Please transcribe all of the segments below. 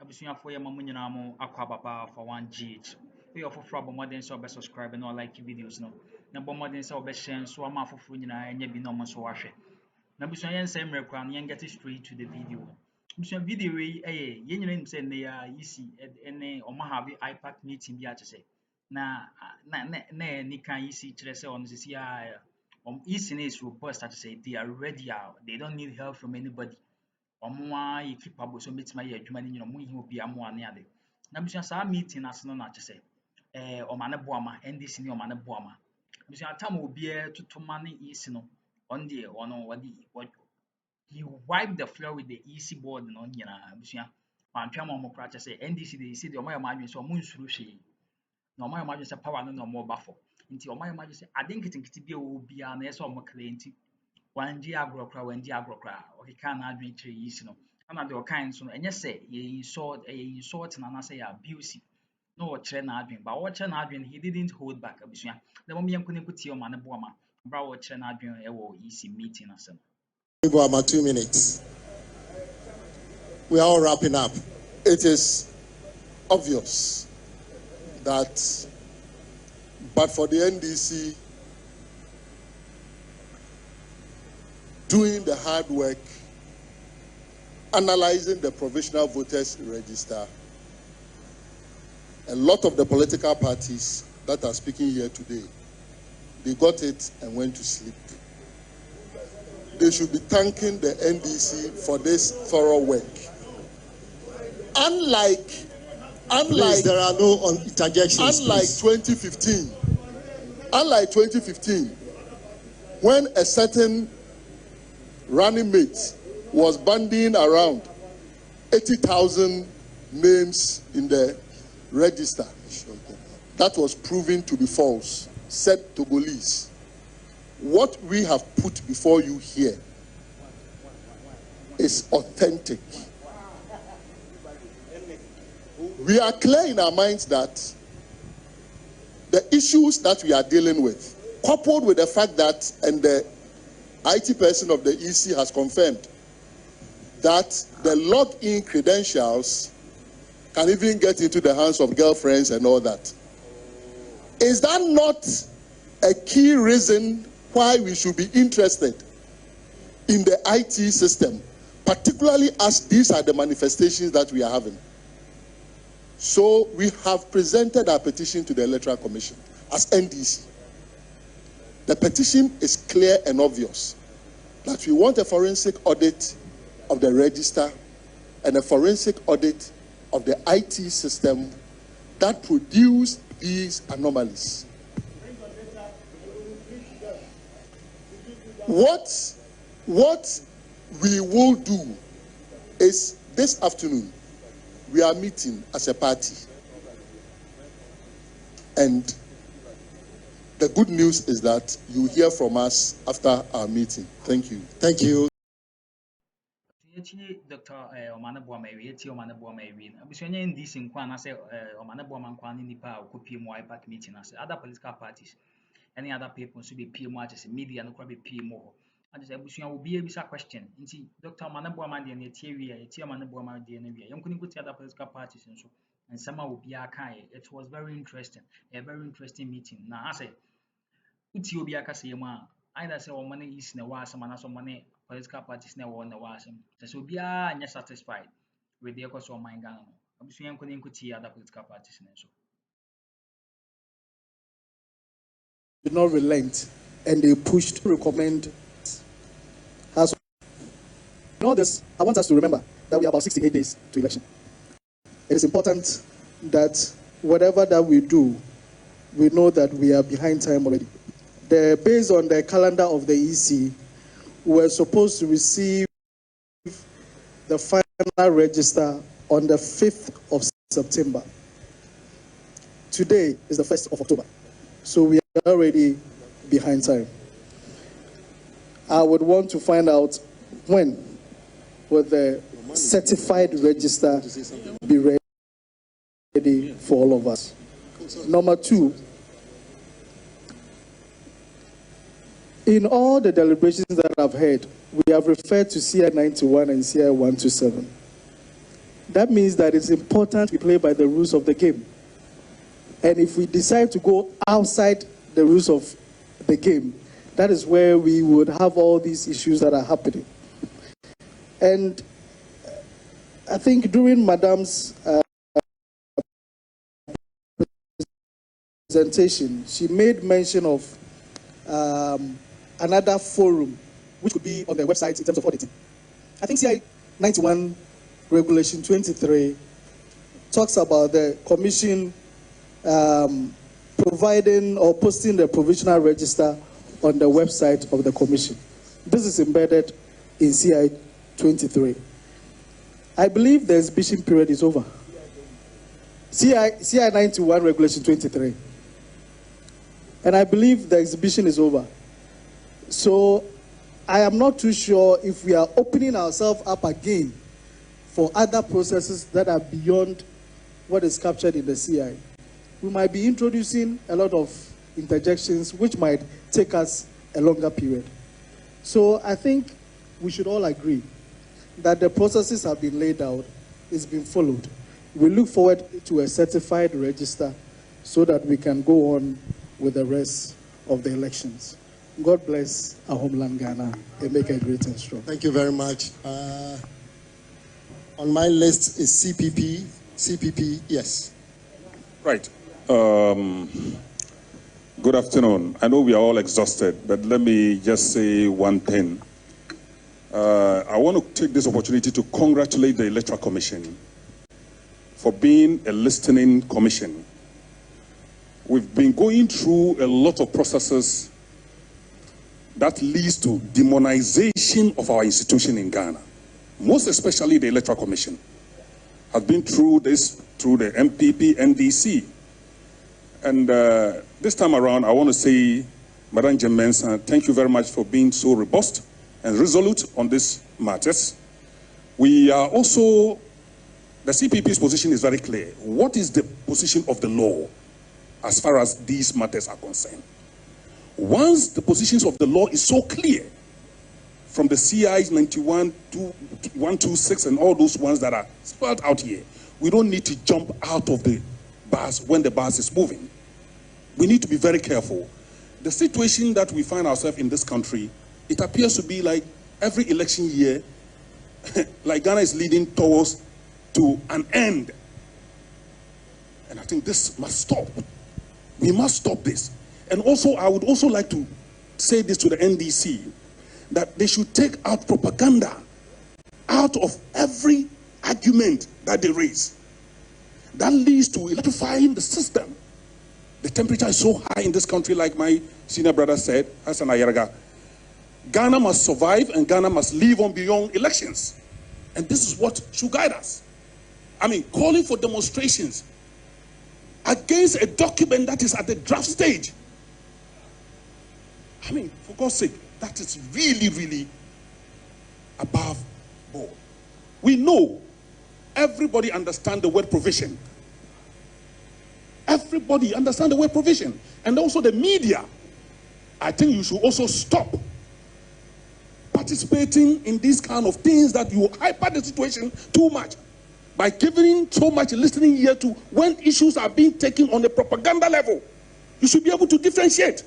abusuafo ye mamu nyina mo akwa papa for 1GH. We offer from modern so be subscribe and like videos no. Na bo modern so be share so ama afofo nyina enya bi no mo so wahwe. Na abusuan yen say mrekwa no yen get straight to the video. Abusuan video we ye nyina nim say ne ya yisi ene o ma have iPad meeting bi a chese. Na ni kan yisi kire say on sisi ya East is robust to say they are ready out. They don't need help from anybody. Omwa you keep up so meet my adwuma ni nyino mu yi obi amo ane ade. Na bisua sa meeting as no na say Omane Boamah NDC ni Omane Boamah. Bisua tam obi to mane East no on the ono what he wiped the floor with the EC board no nyina bisua. Man twam omo kra say NDC they see the omo madwen so omo nsuru hwe. Na omo madwen say power no omo bafo. Nti omo madwen say ade nketenkete bi o bia na yeso omo kra nti wanji agrokra okeka na adwen kire yisi no ana de okan so no enye se ye insult na na say abuse no o kire na adwen ba o kire na adwen he didn't hold back abusua the mom yanko ne kuti o ma ne Boamah bra o kire na adwen e wo yisi meeting asem Boamah 2 minutes. We are all wrapping up. It is obvious that but for the NDC doing the hard work, analyzing the provisional voters register, a lot of the political parties that are speaking here today, they got it and went to sleep. They should be thanking the NDC for this thorough work. Unlike please, there are no interjections. Unlike 2015, when a certain running mate was bandying around 80,000 names in the register. That was proven to be false, said Togolese. What we have put before you here is authentic. We are clear in our minds that the issues that we are dealing with, coupled with the fact that, and the IT person of the EC has confirmed that the login credentials can even get into the hands of girlfriends and all that. Is that not a key reason why we should be interested in the IT system, particularly as these are the manifestations that we are having? So we have presented our petition to the Electoral Commission as NDC. The petition is clear and obvious that we want a forensic audit of the register and a forensic audit of the IT system that produce these anomalies. What we will do is this afternoon, we are meeting as a party. And the good news is that you hear from us after our meeting. Thank you. Thank you. Dr. Omane Boamah Omane Boamah abusuanya NDC nkwa na say Omane Boamah nkwa ni nipa okopie mu IPAC meeting na say other political parties any other people so be PM as media no kwa be PM ho and say abusuanya will be a question nti Dr. Omane Boamah de na tie wi a tie Omane Boamah de na wi yonko ni kuti other political parties nso and some will be aka it was very interesting, a very interesting meeting na I say uti obi aka say mu a either say Omane is na wa asama na so Omane political parties na won na wasem so bia anya satisfied with the course of mind Ghana abusuan ko nkuti other political parties na so did not relent and they pushed to recommend as all this. I want us to remember that we are about 68 days to election. It is important that whatever that we do, we know that we are behind time already. Based on the calendar of the EC, we're supposed to receive the final register on the 5th of September. Today is the 1st of October, so we are already behind time. I would want to find out when will the certified register be ready for all of us. Number two, in all the deliberations that I've heard, we have referred to CI 91 and CI 127. that means that it's important we play by the rules of the game. And if we decide to go outside the rules of the game, that is where we would have all these issues that are happening. And I think during Madam's presentation, she made mention of another forum which could be on their website in terms of auditing. I think CI 91 Regulation 23 talks about the Commission providing or posting the provisional register on the website of the Commission. This is embedded in CI 23. I believe the exhibition period is over. CI 91 Regulation 23. And I believe the exhibition is over. So I am not too sure if we are opening ourselves up again for other processes that are beyond what is captured in the CI. We might be introducing a lot of interjections which might take us a longer period. So I think we should all agree that the processes have been laid out, it's been followed. We look forward to a certified register so that we can go on with the rest of the elections. God bless our homeland Ghana and make it great and strong. Thank you very much. On my list is CPP. CPP, yes. Right. Good afternoon. I know we are all exhausted, but let me just say one thing. I want to take this opportunity to congratulate the Electoral Commission for being a listening commission. We've been going through a lot of processes that leads to demonization of our institution in Ghana. Most especially the Electoral Commission has been through this, through the MPP, NDC. And this time around, I want to say, Madam Mensah, thank you very much for being so robust and resolute on these matters. We are also, the CPP's position is very clear. What is the position of the law as far as these matters are concerned? Once the positions of the law is so clear, from the CIs 91 to 126 and all those ones that are spelled out here, we don't need to jump out of the bus when the bus is moving. We need to be very careful. The situation that we find ourselves in this country, it appears to be like every election year, like Ghana is leading towards to an end. And I think this must stop. We must stop this. And also, I would also like to say this to the NDC, that they should take out propaganda out of every argument that they raise. That leads to electrifying the system. The temperature is so high in this country, like my senior brother said, Hassan Ayaraga. Ghana must survive and Ghana must live on beyond elections. And this is what should guide us. I mean, calling for demonstrations against a document that is at the draft stage. I mean, for God's sake, that is really, really above board. We know, everybody understands the word provision. Everybody understands the word provision. And also the media. I think you should also stop participating in these kind of things that you hyper the situation too much by giving so much listening ear to when issues are being taken on the propaganda level. You should be able to differentiate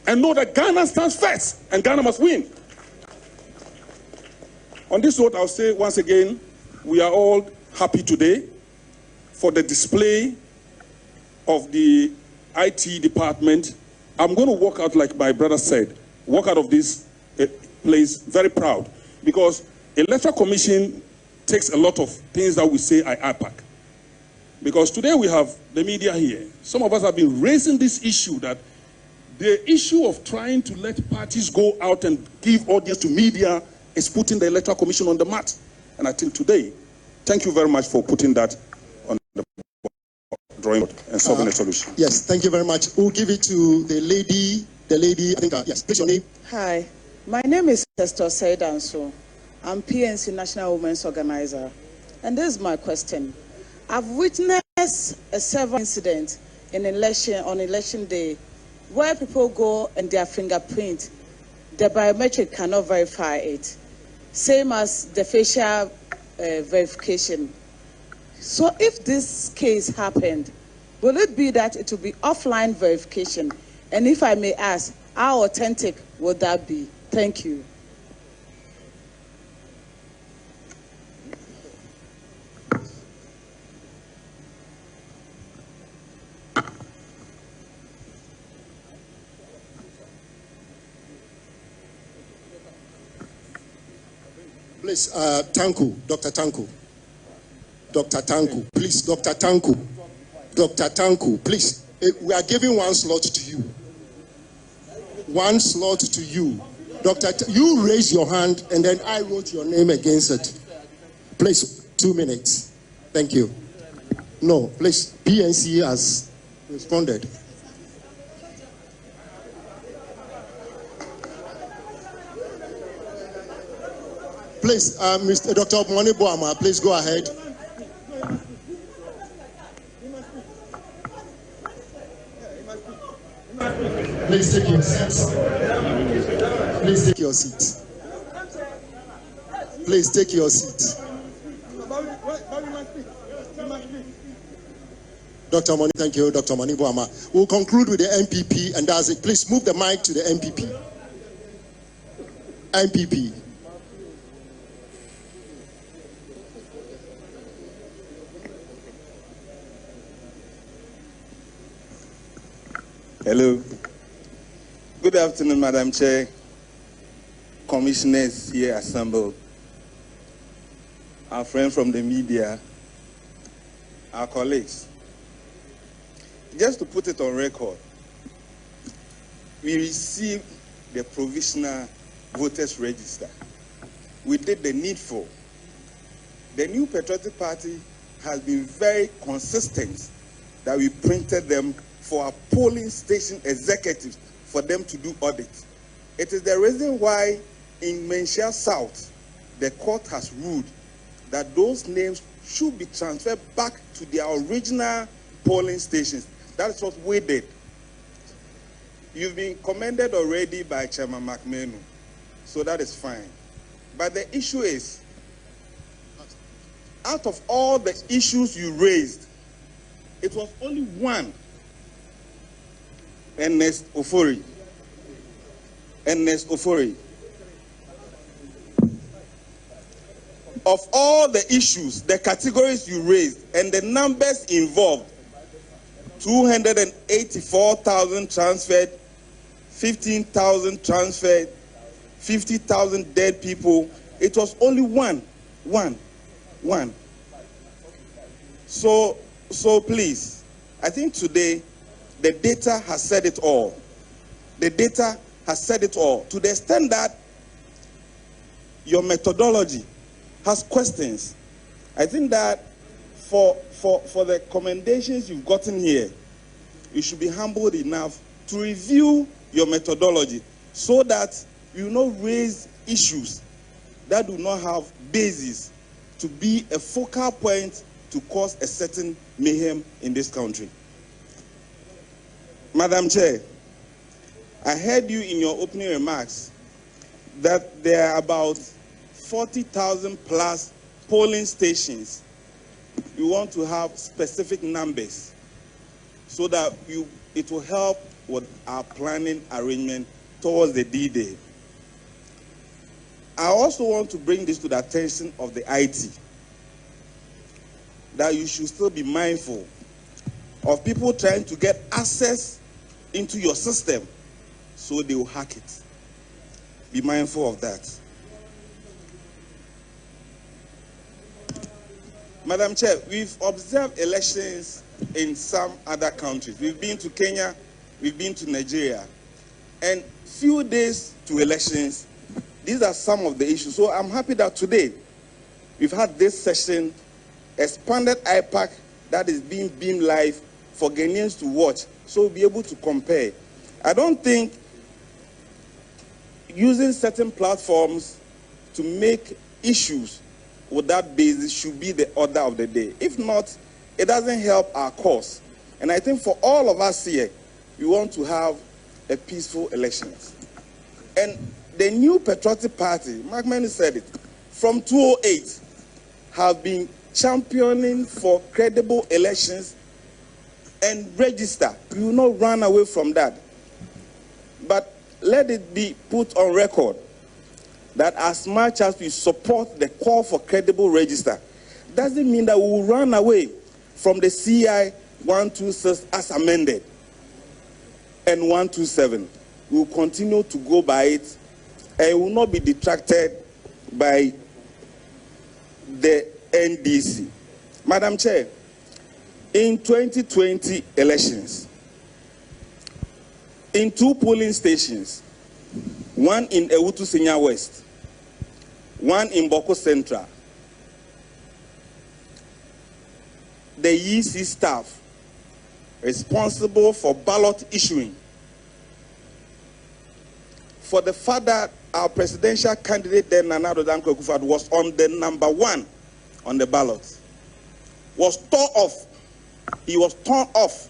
and know that Ghana stands first and Ghana must win. On this note, I'll say once again, we are all happy today for the display of the IT department. I'm going to walk out, like my brother said, walk out of this place very proud, because Electoral Commission takes a lot of things that we say are IPAC. Because today we have the media here. Some of us have been raising this issue, that the issue of trying to let parties go out and give audience to media is putting the Electoral Commission on the mat. And I think today, thank you very much for putting that on the drawing board and solving a solution. Yes, thank you very much. We'll give it to the lady, I think, yes, please your name. Hi, my name is Thř虜ᶏtens. I'm PNC National Women's Organizer. And this is my question. I've witnessed a several incident on election day where people go and their fingerprint, the biometric cannot verify it. Same as the facial verification. So if this case happened, will it be that it will be offline verification? And if I may ask, how authentic would that be? Thank you. Please, Tanku, Dr. Tanku. Dr. Tanku, please, Dr. Tanku. Dr. Tanku, please. We are giving one slot to you. One slot to you. You raise your hand and then I wrote your name against it. Please, 2 minutes. Thank you. No, please, PNC has responded. Please, Mr. Dr. Omane Boamah, please go ahead. Please take your seat. Please take your seat. Please take your seat. Dr. Omane, thank you, Dr. Omane Boamah. We'll conclude with the MPP, and that's it. Please move the mic to the MPP. MPP. Hello. Good afternoon, Madam Chair, commissioners here assembled, our friends from the media, our colleagues. Just to put it on record, we received the provisional voters register. We did the needful. The new Patriotic Party has been very consistent that we printed them for our polling station executives for them to do audit. It is the reason why in Mensah South, the court has ruled that those names should be transferred back to their original polling stations. That's what we did. You've been commended already by Chairman McMenu, so that is fine. But the issue is, out of all the issues you raised, it was only one. Ernest Ofori. Of all the issues, the categories you raised, and the numbers involved, 284,000 transferred, 15,000 transferred, 50,000 dead people. It was only one. So please, I think today, the data has said it all. The data has said it all. To the extent that your methodology has questions. I think that for the commendations you've gotten here, you should be humbled enough to review your methodology so that you will not raise issues that do not have basis to be a focal point to cause a certain mayhem in this country. Madam Chair, I heard you in your opening remarks that there are about 40,000 plus polling stations. You want to have specific numbers so that it will help with our planning arrangement towards the D-Day. I also want to bring this to the attention of the IT, that you should still be mindful of people trying to get access into your system so they will hack it. Be mindful of that. Madam Chair, we've observed elections in some other countries. We've been to Kenya, we've been to Nigeria, and few days to elections, these are some of the issues. So I'm happy that today we've had this session, expanded IPAC that is being beamed live for Ghanaians to watch, so we'll be able to compare. I don't think using certain platforms to make issues with that basis should be the order of the day. If not, it doesn't help our cause. And I think for all of us here, we want to have a peaceful elections. And the new Patriotic Party, Mark Many said it, from 2008, have been championing for credible elections and register. We will not run away from that. But let it be put on record that as much as we support the call for credible register, doesn't mean that we will run away from the CI 126 as amended and 127. We will continue to go by it and will not be detracted by the NDC. Madam Chair, in 2020 elections, in 2 polling stations, one in Ewutu Senior West, one in Boko Central, the EC staff responsible for ballot issuing, for the fact that our presidential candidate then, Nana Addo Dankwa Akufo-Addo, was on the number 1 on the ballot, was torn off. He was torn off.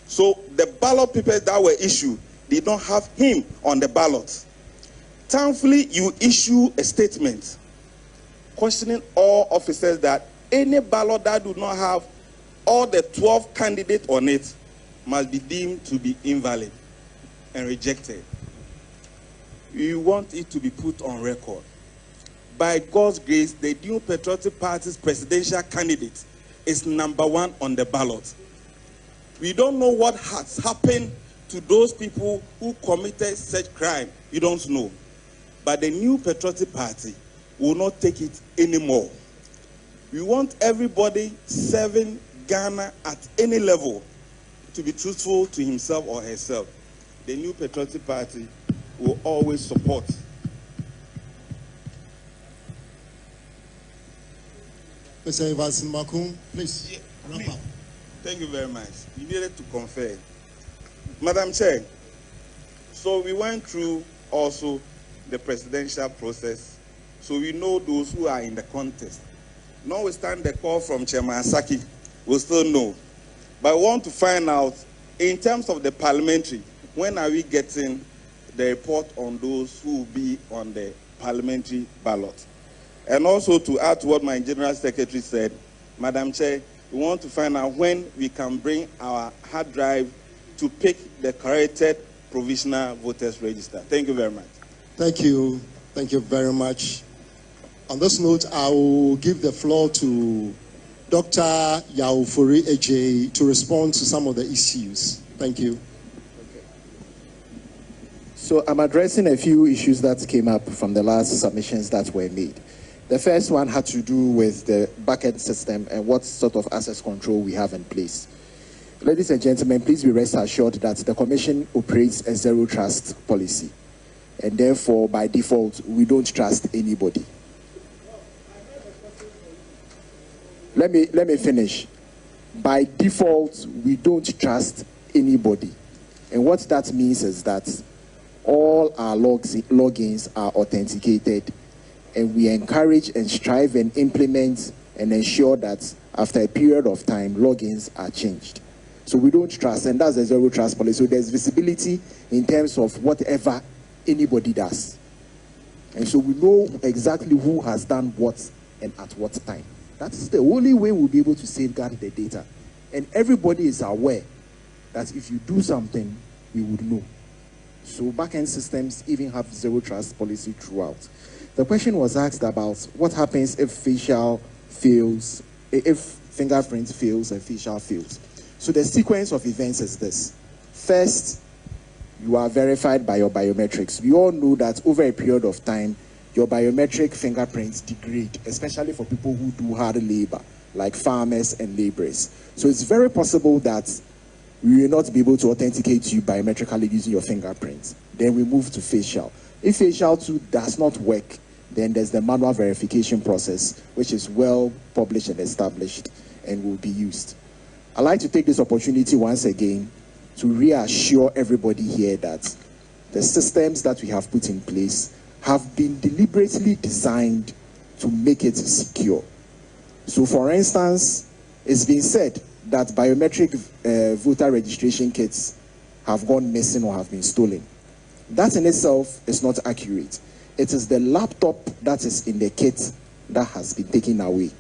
So the ballot papers that were issued did not have him on the ballot. Thankfully, you issue a statement questioning all officers that any ballot that do not have all the 12 candidates on it must be deemed to be invalid and rejected. We want it to be put on record. By God's grace, the New Patriotic Party's presidential candidate is number 1 on the ballot. We don't know what has happened to those people who committed such crime. We don't know. But the New Patriotic Party will not take it anymore. We want everybody serving Ghana at any level to be truthful to himself or herself. The New Patriotic Party will always support. Mr. Ivasin Makun, please wrap up. Thank you very much. You needed to confer. Madam Chair, so we went through also the presidential process, so we know those who are in the contest. Notwithstanding the call from Chairman Asaki, we'll still know. But I want to find out, in terms of the parliamentary, when are we getting the report on those who will be on the parliamentary ballot? And also to add to what my General Secretary said, Madam Chair, we want to find out when we can bring our hard drive to pick the corrected provisional voters register. Thank you very much. Thank you. Thank you very much. On this note, I will give the floor to Dr. Yaufori Ejay to respond to some of the issues. Thank you. So I'm addressing a few issues that came up from the last submissions that were made. The first one had to do with the backend system and what sort of access control we have in place. Ladies and gentlemen, please be rest assured that the Commission operates a zero trust policy. And therefore, by default, we don't trust anybody. Let me finish. By default, we don't trust anybody. And what that means is that all our logins are authenticated, and we encourage and strive and implement and ensure that after a period of time, logins are changed. So we don't trust, and that's a zero trust policy. So there's visibility in terms of whatever anybody does. And so we know exactly who has done what and at what time. That's the only way we'll be able to safeguard the data. And everybody is aware that if you do something, we would know. So backend systems even have zero trust policy throughout. The question was asked about what happens if facial fails, if fingerprint fails and facial fails. So the sequence of events is this. First, you are verified by your biometrics. We all know that over a period of time, your biometric fingerprints degrade, especially for people who do hard labor, like farmers and laborers. So it's very possible that we will not be able to authenticate you biometrically using your fingerprints. Then we move to facial. If facial too does not work, then there's the manual verification process, which is well published and established and will be used. I'd like to take this opportunity once again to reassure everybody here that the systems that we have put in place have been deliberately designed to make it secure. So for instance, it's been said that biometric voter registration kits have gone missing or have been stolen. That in itself is not accurate. It is the laptop that is in the kit that has been taken away.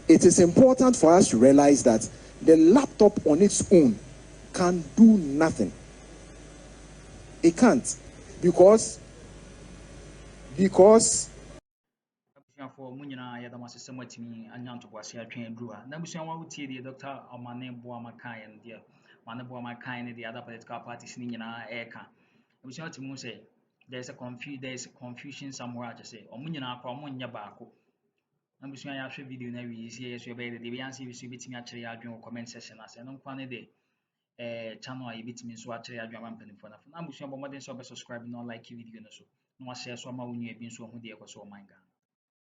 it is important for us to realize that the laptop on its own can do nothing. It can't, because for Munina Yadama system with me and Yanto was here train Drew. Nabusian wa uti the Dr. Omane Boamah and dear Mane Boamah and the other political parties in Eka. Nabusian to Mun say there's a confusion somewhere to say, Omunina Kramunya Bako. Nabusian Yasha video never is here, so obey the Deviancy will be me actually arguing comment session as an unquanny day. Channel I beat me so actually I drum penny for nothing. Nabusian Bomadin so subscribe, not like video. No, I share so my own being so who dear was so my God.